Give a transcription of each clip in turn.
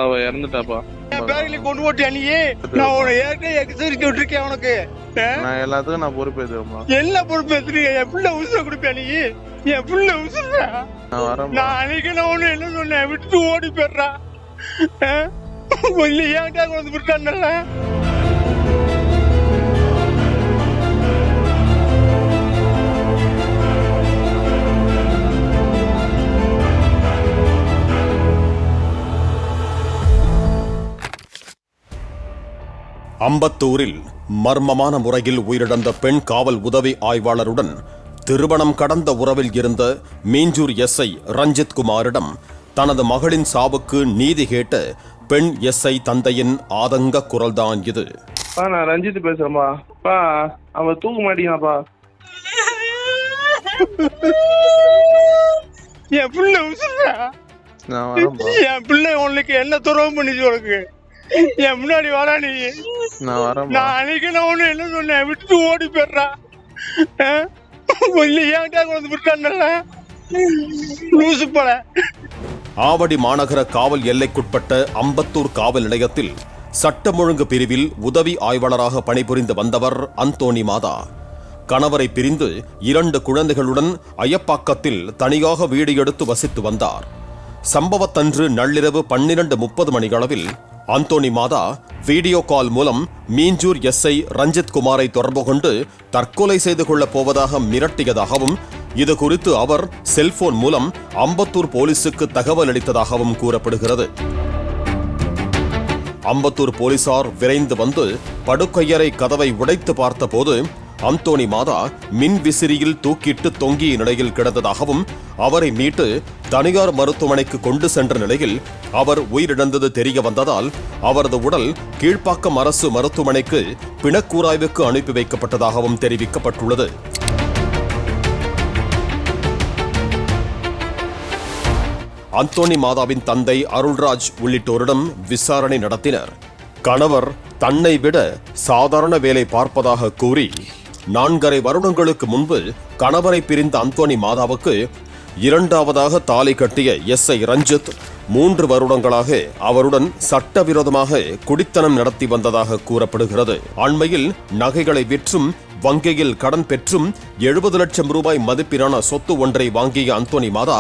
அவ இறந்துட்டாப்பா. என் பேரில கொண்டு போட்டியா நீ? நான் உன ஏற்கனவே எச்சரிக்கை விட்டுருக்கேன் உனக்கு. நான் எல்லாத்துக்கும் நான் பொறுப்பேற்றுவேன்ப்பா. எல்லா பொறுப்பேற்றுறீங்க. என் பிள்ளை உசுர கொடுப்பியா நீ? என் பிள்ளை உசுர. நான் வரேன். நான் அன்னைக்கு நான் ஒண்ணு என்ன சொன்னேன், விட்டு ஓடி போயிடுறா. இல்ல ஏன்க்காக வந்து விட்டான்ல. அம்பத்தூரில் மர்மமான முறையில் உயிரிழந்த பெண் காவல் உதவி ஆய்வாளருடன் திருமணம் கடந்த உறவில் இருந்த மீஞ்சூர் எஸ்ஐ ரஞ்சித் குமாரிடம் தனது மகளின் சாவுக்கு நீதி கேட்ட பெண் எஸ்ஐ தந்தையின் ஆதங்க குரல்தான் இது. நான் ரஞ்சித் பேசுறேன்பா. அவ தூக்க மாட்டீங்கப்பா. என் பிள்ளை உசுரா. என் பிள்ளை உனக்கு என்ன துரோகம் பண்ணிச்சு உனக்கு? என் முன்னாடி வாடா நீ. நான் வரேன். நான் அன்னைக்கு நான் ஒண்ணு என்ன சொன்னேன், விட்டு ஓடி போயிடுறா. இல்ல ஏன்க்காக வந்து விட்டான்ல. லூசு போல. ஆவடி மாநகர காவல் எல்லைக்குட்பட்ட அம்பத்தூர் காவல் நிலையத்தில் சட்டம் ஒழுங்கு பிரிவில் உதவி ஆய்வாளராக பணிபுரிந்து வந்தவர் அந்தோணி மாதா. கணவரை பிரிந்து 2 குழந்தைகளுடன் அயப்பாக்கத்தில் தனியாக வீடு எடுத்து வசித்து வந்தார். சம்பவத்தன்று நள்ளிரவு 12:30 மணியளவில் அந்தோணி மாதா வீடியோ கால் மூலம் மீஞ்சூர் எஸ்ஐ ரஞ்சித் குமாரை தொடர்பு கொண்டு தற்கொலை செய்து கொள்ளப் போவதாக மிரட்டியதாகவும் இது குறித்து அவர் செல்போன் மூலம் அம்பத்தூர் போலீசுக்கு தகவல் அளித்ததாகவும் கூறப்படுகிறது. அம்பத்தூர் போலீசார் விரைந்து வந்து படுக்கையறை கதவை உடைத்து பார்த்தபோது அந்தோணி மாதா மின் விசிறியில் தூக்கிட்டு தொங்கிய நிலையில் கிடந்ததாகவும் அவரை மீட்டு தனியார் மருத்துவமனைக்கு கொண்டு சென்ற நிலையில் அவர் உயிரிழந்தது தெரிய வந்ததால் அவரது உடல் கீழ்ப்பாக்கம் அரசு மருத்துவமனைக்கு பிணக்கூராய்வுக்கு அனுப்பி வைக்கப்பட்டதாகவும் தெரிவிக்கப்பட்டுள்ளது. அந்தோணி மாதாவின் தந்தை அருள்ராஜ் உள்ளிட்டோரிடம் விசாரணை நடத்தினர். கணவர் தன்னை விட சாதாரண வேலை பார்ப்பதாக கூறி 4.5 வருடங்களுக்கு முன்பு கணவரை பிரிந்த அந்தோணி மாதாவுக்கு 2வது தாலி கட்டிய எஸ்ஐ ரஞ்சித் 3 வருடங்களாக அவருடன் சட்டவிரோதமாக குடித்தனம் நடத்தி வந்ததாக கூறப்படுகிறது. அண்மையில் நகைகளை விற்றும் வங்கியில் கடன் பெற்றும் 70 லட்சம் ரூபாய் மதிப்பிலான சொத்து ஒன்றை வாங்கிய அந்தோணி மாதா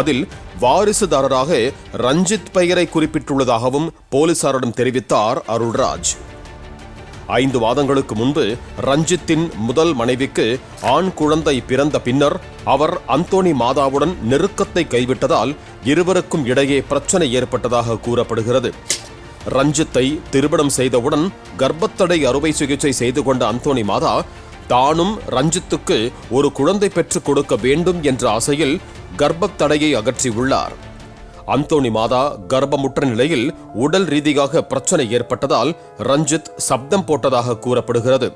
அதில் வாரிசுதாரராக ரஞ்சித் பெயரை குறிப்பிட்டுள்ளதாகவும் போலீசாரிடம் தெரிவித்தார் அருள்ராஜ். 5 மாதங்களுக்கு முன்பு ரஞ்சித்தின் முதல் மனைவிக்கு ஆண் குழந்தை பிறந்த பின்னர் அவர் அந்தோணி மாதாவுடன் நெருக்கத்தை கைவிட்டதால் இருவருக்கும் இடையே பிரச்சனை ஏற்பட்டதாக கூறப்படுகிறது. ரஞ்சித்தை திருமணம் செய்தவுடன் கர்ப்பத்தடை அறுவை சிகிச்சை செய்து கொண்ட அந்தோணி மாதா தானும் ரஞ்சித்துக்கு ஒரு குழந்தை பெற்றுக் கொடுக்க வேண்டும் என்ற ஆசையில் கர்ப்பத்தடையை அகற்றியுள்ளார். அந்தோணி மாதா கர்ப்பமுற்ற நிலையில் உடல் ரீதியாக பிரச்சனை ஏற்பட்டதால் ரஞ்சித் சப்தம் போட்டதாக கூறப்படுகிறது.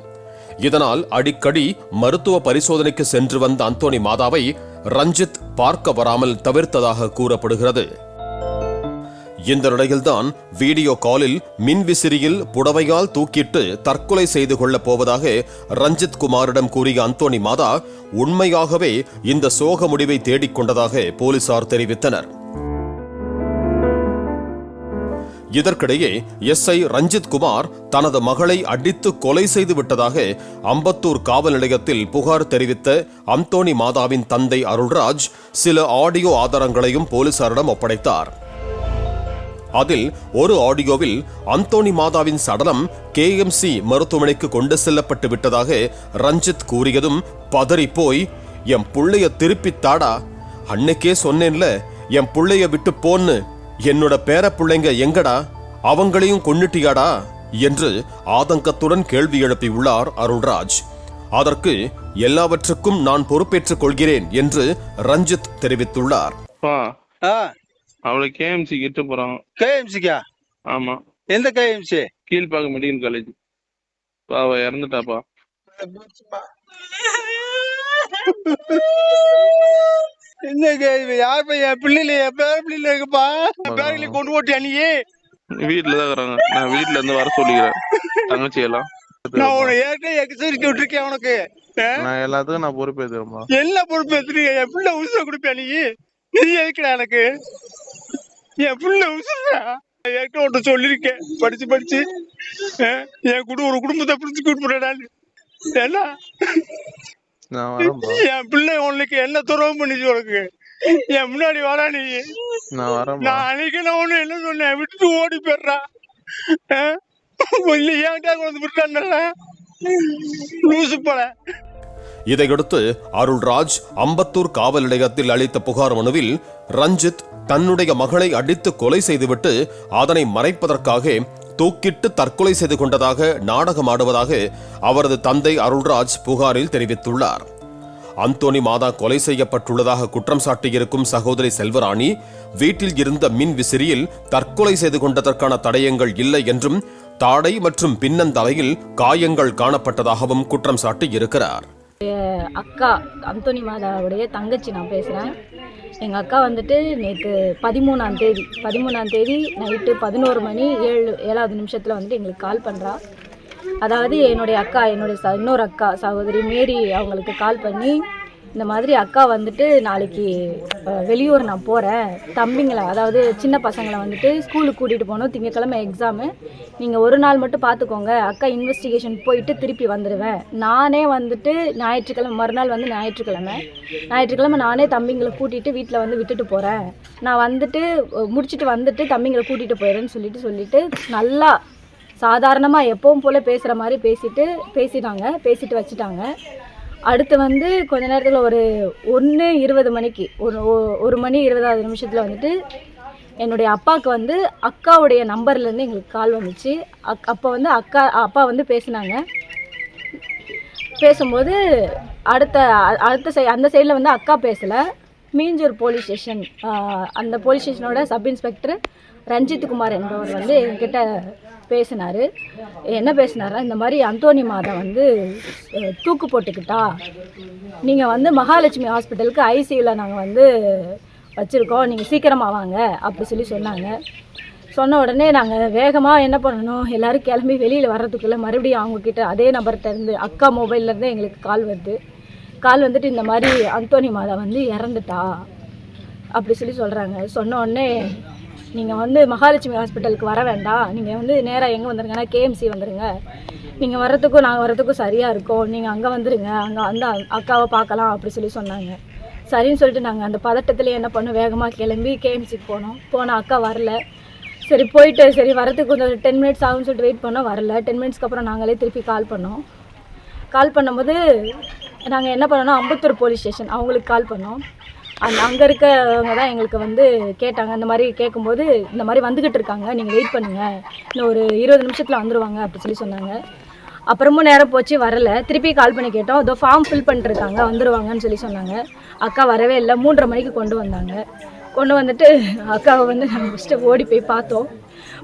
இதனால் அடிக்கடி மருத்துவ பரிசோதனைக்கு சென்று வந்த அந்தோணி மாதாவை ரஞ்சித் பார்க்க வராமல் தவிர்த்ததாக கூறப்படுகிறது. இந்த நிலையில்தான் வீடியோ காலில் மின்விசிறியில் புடவையால் தூக்கிட்டு தற்கொலை செய்து கொள்ளப் போவதாக ரஞ்சித் குமாரிடம் கூறிய அந்தோணி மாதா உண்மையாகவே இந்த சோக முடிவை தேடிக்கொண்டதாக போலீசார் தெரிவித்தனர். இதற்கிடையே எஸ்ஐ ரஞ்சித் குமார் தனது மகளை அடித்து கொலை செய்து விட்டதாக அம்பத்தூர் காவல் நிலையத்தில் புகார் தெரிவித்த அந்தோணி மாதாவின் தந்தை அருள்ராஜ் சில ஆடியோ ஆதாரங்களையும் போலீசாரிடம் ஒப்படைத்தார். அதில் ஒரு ஆடியோவில் அந்தோணி மாதாவின் சடலம் KMC மருத்துவமனைக்கு கொண்டு செல்லப்பட்டு விட்டதாக ரஞ்சித் கூறியதும் பதறிப்போய், என் புள்ளைய திருப்பித்தாடா, அன்னைக்கே சொன்னேன்ல என் புள்ளைய விட்டு போன்னு, என்னோட பேர பிள்ளைங்க எங்கடா, அவங்களையும் கொன்னுட்டியாடா என்று ஆதங்கத்துடன் கேள்வி எழுப்பியுள்ளார் அருள்ராஜ். அதற்கு எல்லாவற்றுக்கும் நான் பொறுப்பேற்றுக் கொள்கிறேன் என்று ரஞ்சித் தெரிவித்துள்ளார். அவளை KMC கிட்ட போறாங்க. KMCக்கா? ஆமா. எந்த KMC? Kilpauk medical college. அவ இறந்துட்டாப்பா. என்ன கேள்வி? யார் என் பிள்ளைல என் பேர பிள்ளைல இருக்குப்பா. பேரில கொண்டு போட்டியா நீ? வீட்டுலதான் இருக்கிறாங்க. நான் வீட்டுல இருந்து வர சொல்லிக்கிறேன் தங்கச்சி எல்லாம். நான் உன ஏற்கனவே எச்சரிக்கை விட்டுருக்கேன் உனக்கு. நான் எல்லாத்துக்கும் நான் பொறுப்பேற்றுவேன்ப்பா. எல்லா பொறுப்பேற்றுறீங்க. என் பிள்ளை உசுர கொடுப்பியா நீ? நீ எதுக்குடா எனக்கு? என் பிள்ளை உசுரா. ஏற்கனவே ஒன்று சொல்லியிருக்கேன், படிச்சு என் ஒரு குடும்பத்தை பிடிச்சி கூப்பிடுறேன். ஏன்னா நான் வரேன்பா. என் பிள்ளை உனக்கு என்ன துரோகம் பண்ணிச்சு உனக்கு? என் முன்னாடி வரா நீ. நான் வரேன்பா. நான் அன்னைக்கு நான் ஒண்ணு என்ன சொன்னேன், விட்டுட்டு ஓடி போயிடுறா. இல்ல ஏன்டா கொண்டு விட்டான்ல லூசு போல. இதையடுத்து அருள்ராஜ் அம்பத்தூர் காவல் நிலையத்தில் அளித்த புகார் மனுவில் ரஞ்சித் தன்னுடைய மகளை அடித்து கொலை செய்துவிட்டு அதனை மறைப்பதற்காக தூக்கிட்டு தற்கொலை செய்து கொண்டதாக நாடகமாடுவதாக அவரது தந்தை அருள்ராஜ் புகாரில் தெரிவித்துள்ளார். அந்தோணி மாதா கொலை செய்யப்பட்டுள்ளதாக குற்றம் சாட்டியிருக்கும் சகோதரி செல்வராணி வீட்டில் இருந்த மின் விசிறியில் தற்கொலை செய்து கொண்டதற்கான தடயங்கள் இல்லை என்றும் தாடை மற்றும் பின்னந்தலையில் காயங்கள் காணப்பட்டதாகவும் குற்றம் சாட்டியிருக்கிறார். அக்கா அந்தோணி மாதாவுடைய தங்கச்சி நான் பேசுகிறேன். எங்கள் அக்கா வந்துட்டு நேற்று 13ஆம் தேதி நைட்டு 11 மணி 7வது நிமிஷத்தில் வந்துட்டு எங்களுக்கு கால் பண்ணுறா. அதாவது என்னுடைய அக்கா இன்னொரு அக்கா சகோதரி மேரி அவங்களுக்கு கால் பண்ணி, இந்த மாதிரி அக்கா வந்துட்டு நாளைக்கு வெளியூர் நான் போகிறேன், தம்பிங்களை அதாவது சின்ன பசங்களை வந்துட்டு ஸ்கூலுக்கு கூட்டிகிட்டு போகணும், திங்கக்கிழமை எக்ஸாமு, நீங்கள் ஒரு நாள் மட்டும் பார்த்துக்கோங்க, அக்கா இன்வெஸ்டிகேஷன் போயிட்டு திருப்பி வந்துடுவேன். நானே வந்துட்டு மறுநாள் வந்து ஞாயிற்றுக்கிழமை நானே தம்பிங்களை கூட்டிகிட்டு வீட்டில் வந்து விட்டுட்டு போகிறேன், நான் வந்துட்டு முடிச்சுட்டு வந்துட்டு தம்பிங்களை கூட்டிகிட்டு போயிடுறேன்னு சொல்லிட்டு நல்லா சாதாரணமாக எப்பவும் போல் பேசுகிற மாதிரி பேசிட்டு வச்சுட்டாங்க. அடுத்து வந்து கொஞ்ச நேரத்தில் ஒரு 1:20 மணிக்கு 1 மணி 20வது நிமிஷத்தில் வந்துட்டு என்னுடைய அப்பாவுக்கு வந்து அக்காவுடைய நம்பர்லேருந்து எங்களுக்கு கால் வந்துச்சு. அப்போ வந்து அப்பா வந்து பேசினாங்க. பேசும்போது அந்த சைடில் வந்து அக்கா பேசலை. மீஞ்சூர் போலீஸ் ஸ்டேஷன் அந்த போலீஸ் ஸ்டேஷனோட சப் இன்ஸ்பெக்டர் ரஞ்சித் குமார் என்பவர் வந்து என்கிட்ட பேசினார். என்ன பேசினாரா, இந்த மாதிரி அந்தோணி மாதா வந்து தூக்கு போட்டுக்கிட்டா, நீங்கள் வந்து மகாலட்சுமி ஹாஸ்பிட்டலுக்கு ஐசியூவில் நாங்கள் வந்து வச்சுருக்கோம், நீங்கள் சீக்கிரமாக வாங்க அப்படி சொன்னாங்க. சொன்ன உடனே நாங்கள் வேகமாக என்ன பண்ணணும், எல்லோரும் கிளம்பி வெளியில் வர்றதுக்குள்ளே மறுபடியும் அவங்கக்கிட்ட அதே நம்பர்கிட்ட இருந்து அக்கா மொபைல்லேருந்து எங்களுக்கு கால் வந்துட்டு இந்த மாதிரி அந்தோணி மாதா வந்து இறந்துட்டா அப்படி சொல்கிறாங்க. சொன்ன உடனே நீங்கள் வந்து மகாலட்சுமி ஹாஸ்பிட்டலுக்கு வர வேண்டாம், நீங்கள் வந்து நேராக எங்கே வந்துருங்கன்னா கேஎம்சி வந்துடுங்க, நீங்கள் நாங்கள் வரத்துக்கும் சரியாக இருக்கும், நீங்கள் அங்கே வந்துடுங்க, அங்கே வந்து அக்காவை பார்க்கலாம் அப்படி சொன்னாங்க. சரின்னு சொல்லிட்டு நாங்கள் அந்த பதட்டத்துலேயே என்ன பண்ணோம், வேகமாக கிளம்பி கேஎம்சிக்கு போனால் அக்கா வரல. சரி போயிட்டு வரத்துக்கு கொஞ்சம் 10 மினிட்ஸ் ஆகும்னு சொல்லிட்டு வெயிட் பண்ணோம், வரல. 10 மினிட்ஸ்க்கு அப்புறம் நாங்களே திருப்பி கால் பண்ணும்போது நாங்கள் என்ன பண்ணோன்னா அம்பத்தூர் போலீஸ் ஸ்டேஷன் அவங்களுக்கு கால் பண்ணோம். அங்கே இருக்கவங்க தான் எங்களுக்கு வந்து கேட்டாங்க. இந்த மாதிரி கேட்கும்போது, இந்த மாதிரி வந்துக்கிட்டு இருக்காங்க, நீங்கள் வெயிட் பண்ணுங்கள், இன்னும் ஒரு 20 நிமிஷத்தில் வந்துடுவாங்க அப்படி சொன்னாங்க. அப்புறமும் நேரம் போச்சு, வரலை. திருப்பி கால் பண்ணி கேட்டோம், அதோ ஃபார்ம் ஃபில் பண்ணிட்டுருக்காங்க, வந்துடுவாங்கன்னு சொன்னாங்க. அக்கா வரவே இல்லை. 3:30 மணிக்கு கொண்டு வந்துட்டு அக்காவை வந்து நாங்கள் ஃபஸ்ட்டு ஓடி போய்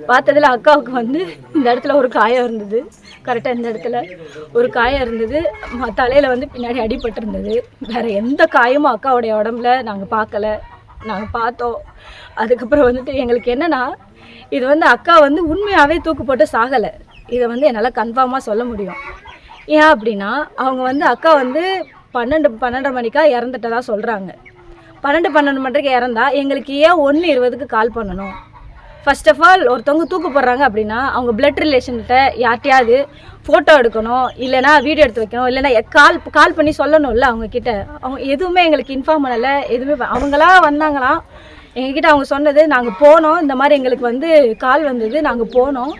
பார்த்ததில் அக்காவுக்கு வந்து இந்த இடத்துல ஒரு காயம் இருந்தது, கரெக்டாக இந்த இடத்துல ஒரு காயம் இருந்தது, தலையில் வந்து பின்னாடி அடிபட்டிருந்தது. வேறு எந்த காயமும் அக்காவுடைய உடம்புல நாங்கள் பார்த்தோம். அதுக்கப்புறம் வந்துட்டு எங்களுக்கு என்னென்னா, இது வந்து அக்கா வந்து உண்மையாகவே தூக்கு போட்டு சாகலை, இதை வந்து என்னால் கன்ஃபார்மாக சொல்ல முடியும். ஏன் அப்படின்னா, அவங்க வந்து அக்கா வந்து 12:30 மணிக்கா இறந்துட்டதா சொல்கிறாங்க. 12 மணிக்கு இறந்தா எங்களுக்கு ஏன் 1:20க்கு கால் பண்ணணும்? ஃபர்ஸ்ட் ஆஃப் ஆல் ஒருத்தவங்க தூக்கு போடுறாங்க அப்படின்னா அவங்க பிளட் ரிலேஷன்கிட்ட யார்ட்டையாவது ஃபோட்டோ எடுக்கணும், இல்லைனா வீடியோ எடுத்து வைக்கணும், இல்லைனா கால் பண்ணி சொல்லணும்ல அவங்கக்கிட்ட. அவங்க எதுவுமே எங்களுக்கு இன்ஃபார்ம் பண்ணலை, எதுவுமே. அவங்களா வந்தாங்களாம் எங்ககிட்ட, அவங்க சொன்னது, நாங்கள் போனோம், இந்த மாதிரி எங்களுக்கு வந்து கால் வந்தது, நாங்கள் போனோம்,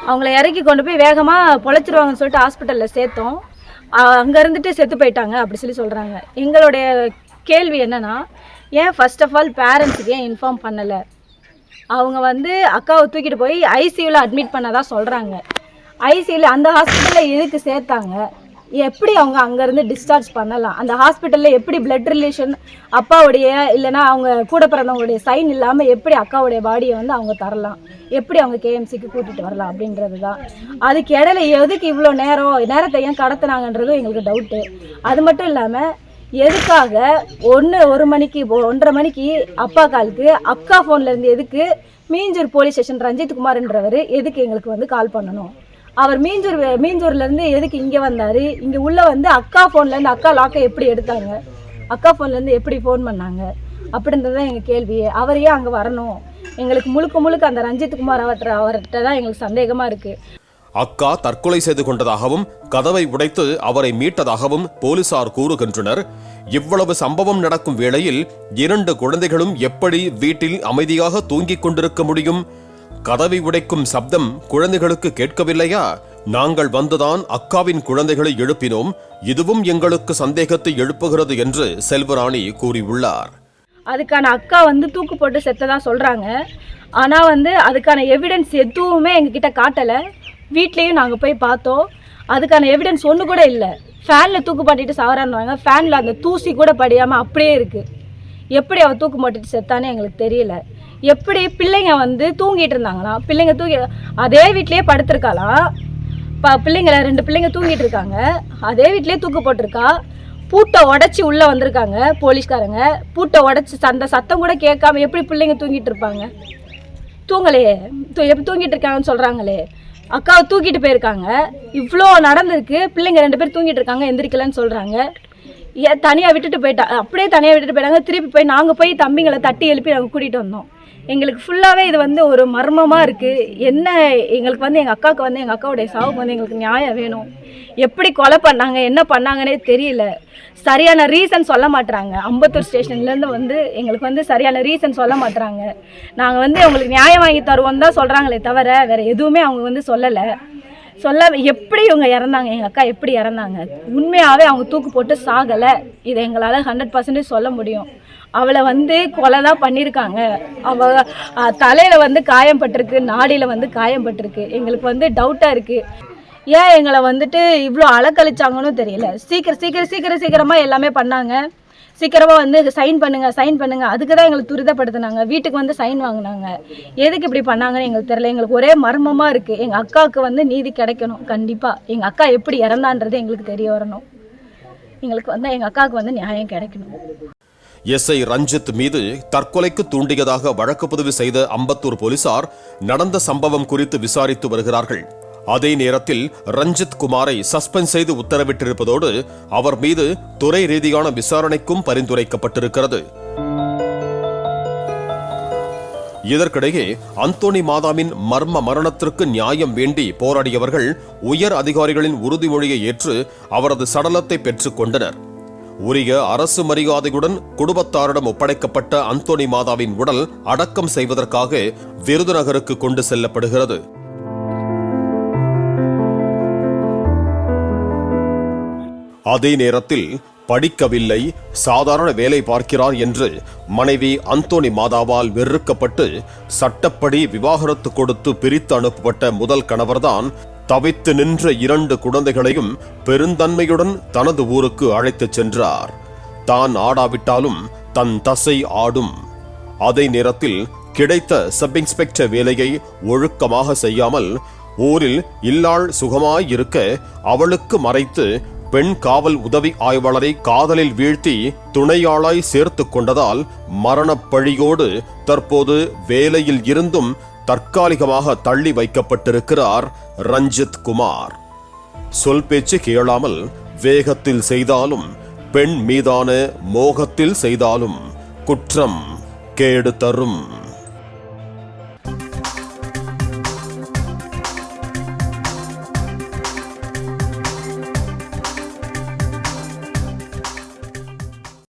அவங்கள இறக்கி கொண்டு போய் வேகமாக பொழைச்சிருவாங்கன்னு சொல்லிட்டு ஹாஸ்பிட்டலில் சேர்த்தோம், அங்கே இருந்துட்டு செத்து போயிட்டாங்க அப்படி சொல்கிறாங்க. எங்களுடைய கேள்வி என்னென்னா, ஏன் ஃபர்ஸ்ட் ஆஃப் ஆல் பேரண்ட்ஸுக்கு ஏன் இன்ஃபார்ம் பண்ணலை? அவங்க வந்து அக்காவை தூக்கிட்டு போய் ஐசியூவில் அட்மிட் பண்ணதான் சொல்கிறாங்க. ஐசியூவில் அந்த ஹாஸ்பிட்டலில் எதுக்கு சேர்த்தாங்க? எப்படி அவங்க அங்கேருந்து டிஸ்சார்ஜ் பண்ணலாம்? அந்த ஹாஸ்பிட்டலில் எப்படி பிளட் ரிலேஷன் அப்பாவுடைய இல்லைனா அவங்க கூட பிறந்தவங்களுடைய சைன் இல்லாமல் எப்படி அக்காவுடைய பாடியை வந்து அவங்க தரலாம்? எப்படி அவங்க கேஎம்சிக்கு கூட்டிகிட்டு வரலாம் அப்படின்றது தான். அதுக்கு இடையில எதுக்கு இவ்வளோ நேரத்தை ஏன் கடத்தினாங்கன்றதும் எங்களுக்கு டவுட்டு. அது மட்டும் இல்லாமல் எதுக்காக 1 மணிக்கு 1:30 மணிக்கு அப்பா காலுக்கு அக்கா ஃபோன்லேருந்து எதுக்கு மீஞ்சூர் போலீஸ் ஸ்டேஷன் ரஞ்சித் குமார்ன்றவர் எதுக்கு எங்களுக்கு வந்து கால் பண்ணணும்? அவர் மீஞ்சூர்லேருந்து எதுக்கு இங்கே வந்தார்? இங்கே உள்ளே வந்து அக்கா ஃபோன்லேருந்து அக்கா லாக்கை எப்படி எடுத்தாங்க? அக்கா ஃபோன்லேருந்து எப்படி ஃபோன் பண்ணாங்க? அப்படின்றது தான் எங்கள் கேள்வியே. அவர் ஏன் அங்கே வரணும்? எங்களுக்கு முழுக்க முழுக்க அந்த ரஞ்சித் குமார் அவர்கிட்ட தான் எங்களுக்கு சந்தேகமாக இருக்குது. அக்கா தற்கொலை செய்து கொண்டதாகவும் கதவை உடைத்து அவரை மீட்டதாகவும் போலீசார் கூறுகின்றனர். இவ்வளவு சம்பவம் நடக்கும் வேளையில் 2 குழந்தைகளும் எப்படி வீட்டில் அமைதியாக தூங்கிக் கொண்டிருக்க முடியும்? கதவை உடைக்கும் சப்தம் குழந்தைகளுக்கு கேட்கவில்லையா? நாங்கள் வந்துதான் அக்காவின் குழந்தைகளை எழுப்பினோம், இதுவும் எங்களுக்கு சந்தேகத்தை எழுப்புகிறது என்று செல்வராணி கூறியுள்ளார். அதுக்கான அக்கா தூக்கு போட்டு செத்ததா சொல்கிறாங்க. ஆனால் அதுக்கான எவிடன்ஸ் எதுவுமே எங்ககிட்ட காட்டலை. வீட்லேயும் நாங்கள் போய் பார்த்தோம், அதுக்கான எவிடன்ஸ் ஒன்று கூட இல்லை. ஃபேனில் தூக்கு பாட்டிட்டு சாவறான்னு, ஃபேனில் அந்த தூசி கூட படியாமல் அப்படியே இருக்குது. எப்படி அவள் தூக்கு மாட்டிட்டு செத்தானே எங்களுக்கு தெரியல. எப்படி பிள்ளைங்க தூங்கிட்டு இருந்தாங்களாம், பிள்ளைங்க தூங்கி அதே வீட்லேயே படுத்திருக்காளாம். பிள்ளைங்கள 2 பிள்ளைங்க தூங்கிட்டு இருக்காங்க, அதே வீட்லேயே தூக்கு போட்டிருக்கா. பூட்டை உடச்சி உள்ளே வந்திருக்காங்க போலீஸ்காரங்க. பூட்டை உடச்சி அந்த சத்தம் கூட கேட்காம எப்படி பிள்ளைங்க தூங்கிட்டு இருப்பாங்க? தூங்கலையே, எப்படி தூங்கிட்டு இருக்காங்கன்னு சொல்கிறாங்களே. அக்காவை தூக்கிட்டு போயிருக்காங்க, இவ்வளோ நடந்திருக்கு. பிள்ளைங்க 2 பேர் தூங்கிட்டு இருக்காங்க, எந்திரிக்கலன்னு சொல்கிறாங்க. தனியாக விட்டுட்டு போயிட்டா, அப்படியே தனியாக விட்டுட்டு போயிட்டாங்க. திருப்பி போய் நாங்கள் போய் தம்பிங்களை தட்டி எழுப்பி நாங்கள் கூட்டிகிட்டு வந்தோம். எங்களுக்கு ஃபுல்லாகவே இது ஒரு மர்மமாக இருக்குது. என்ன எங்களுக்கு எங்கள் அக்காவுக்கு எங்கள் அக்காவுடைய சாவுக்கு எங்களுக்கு நியாயம் வேணும். எப்படி கொலை பண்ணாங்க, என்ன பண்ணாங்கன்னே தெரியல. சரியான ரீசன் சொல்ல மாட்டுறாங்க. அம்பத்தூர் ஸ்டேஷன்லேருந்து எங்களுக்கு சரியான ரீசன் சொல்ல மாட்டுறாங்க. நாங்கள் அவங்களுக்கு நியாயம் வாங்கி தருவோம் தான் சொல்கிறாங்களே தவிர வேறு எதுவுமே அவங்க சொல்லலை. எப்படி இவங்க இறந்தாங்க, எங்கள் அக்கா எப்படி இறந்தாங்க, உண்மையாகவே அவங்க தூக்கு போட்டு சாகலை. இதை எங்களால் 100% சொல்ல முடியும். அவளை கொலை தான் பண்ணியிருக்காங்க. அவள் தலையில் காயம் பட்டிருக்கு, நாடியில் காயம் பட்டிருக்கு. எங்களுக்கு டவுட்டாக இருக்குது. ஏன் எங்களை இவ்வளோ அலக்கழிச்சாங்கன்னு தெரியல. சீக்கிரமாக எல்லாமே பண்ணாங்க. சீக்கிரமாக சைன் பண்ணுங்க அதுக்கு தான் எங்களுக்கு துரிதப்படுத்தினாங்க. வீட்டுக்கு சைன் வாங்கினாங்க. எதுக்கு இப்படி பண்ணாங்கன்னு எங்களுக்கு தெரியல. எங்களுக்கு ஒரே மர்மமாக இருக்குது. எங்கள் அக்காவுக்கு நீதி கிடைக்கணும். கண்டிப்பாக எங்கள் அக்கா எப்படி இறந்தான்றது எங்களுக்கு தெரிய வரணும். எங்களுக்கு எங்கள் அக்காவுக்கு நியாயம் கிடைக்கணும். எஸ்ஐ ரஞ்சித் மீது தற்கொலைக்கு தூண்டியதாக வழக்கு பதிவு செய்த அம்பத்தூர் போலீசார் நடந்த சம்பவம் குறித்து விசாரித்து வருகிறார்கள். அதே நேரத்தில் ரஞ்சித் குமாரை சஸ்பெண்ட் செய்து உத்தரவிட்டிருப்பதோடு அவர் மீது துறை ரீதியான விசாரணைக்கும் பரிந்துரைக்கப்பட்டிருக்கிறது. இதற்கிடையே அந்தோணி மாதாவின் மர்ம மரணத்திற்கு நியாயம் வேண்டி போராடியவர்கள் உயர் அதிகாரிகளின் உறுதிமொழியை ஏற்று அவரது சடலத்தை பெற்றுக் கொண்டனர். உரிய அரசு மரியாதையுடன் குடும்பத்தாரிடம் ஒப்படைக்கப்பட்ட அந்தோணி மாதாவின் உடல் அடக்கம் செய்வதற்காக விருதுநகருக்கு கொண்டு செல்லப்படுகிறது. அதே நேரத்தில் படிக்கவில்லை, சாதாரண வேலை பார்க்கிறார் என்று மனைவி அந்தோணி மாதாவால் வெறுக்கப்பட்டு சட்டப்படி விவாகரத்து கொடுத்து பிரித்து அனுப்பப்பட்ட முதல் கணவர்தான் தவித்து நின்ற 2 குழந்தைகளையும் பெருந்தன்மையுடன் தனது ஊருக்கு அழைத்துச் சென்றார். தான் ஆடாவிட்டாலும் தன் தசை ஆடும். அதே நேரத்தில் கிடைத்த சப் இன்ஸ்பெக்டர் வேலையை ஒழுக்கமாக செய்யாமல் ஊரில் இல்லாள் சுகமாயிருக்க அவளுக்கு மறைத்து பெண் காவல் உதவி ஆய்வாளரை காதலில் வீழ்த்தி துணையாளாய் சேர்த்து கொண்டதால் மரணப்பழியோடு தற்போது வேலையில் இருந்தும் தற்காலிகமாக தள்ளி வைக்கப்பட்டிருக்கிறார் ரஞ்சித் குமார். சொல் பேச்சு கேளாமல் வேகத்தில் செய்தாலும் பெண் மீதான மோகத்தில் செய்தாலும் குற்றம் கேடு தரும்.